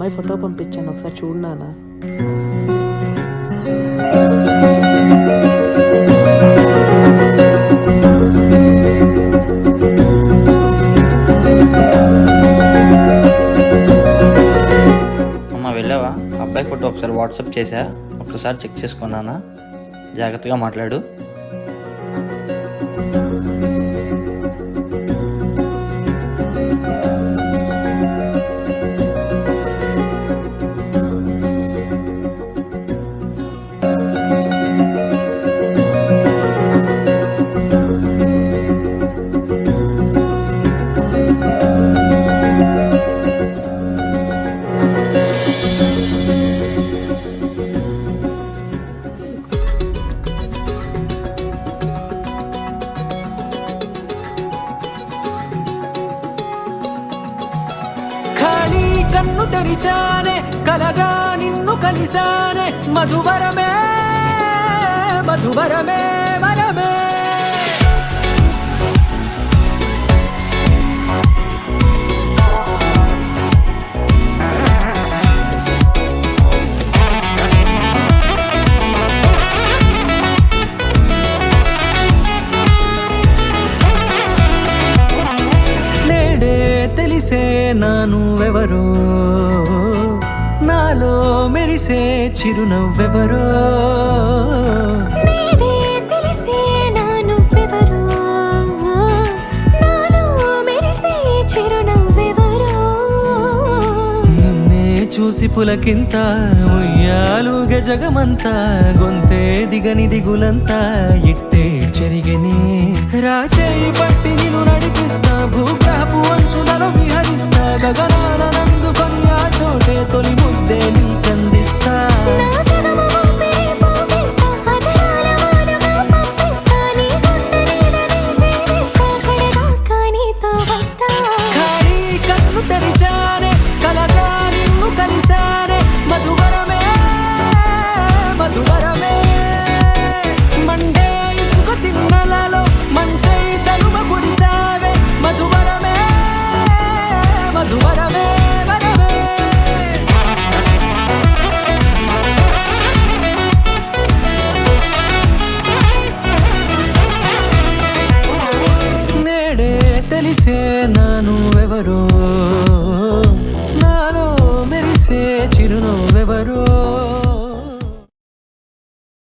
అమ్మాయి ఫోటో పంపించాను, ఒకసారి చూడనా? అమ్మ వెళ్ళావా? అబ్బాయి ఫోటో ఒకసారి వాట్సాప్ చేసా, ఒక్కసారి చెక్ చేసుకున్నానా? జాగ్రత్తగా మాట్లాడు. కన్ను తెరిచానే, కలగా నిన్ను కలిసానే, మధువరమే మధువరమే వరమే. నేడే తెలిసే నానువెవరో, నాలో మెరిసే చిరునవ్వెవరో. నేడే తెలిసే నానువెవరో, నాలో మెరిసే చిరునవ్వెవరో. నిన్నే చూసి పులకింత ఉయ్యాలుగ జగమంతా, గొంతే దిగని దిగులంతా ఇట్టే చెరిగని. రాచేయి పట్టి నిన్ను నడిపిస్తా, భూగ్రహపు అంచులలో విహరిస్తా, గగనాల నందుకొని ఆ చోటే తొలి ముద్దే నీకందిస్తా. నా సగము ఊపిరి పోగిస్తా, అదరాల వానగా పంపిస్తా, నీ గుండె నీడనే జీవిస్తా, కడదాకా నీతో వస్తా. ఖాళీ కన్ను తెరిచానే, కలగా నిన్ను కలిసానే, మధువరమే మధువరమే. మండే ఇసుక తిన్నలలో మంచై చలువ కురిసావే, మధువరమే మధువరమే వరమే. నేడే తెలిసే నానువెవరో,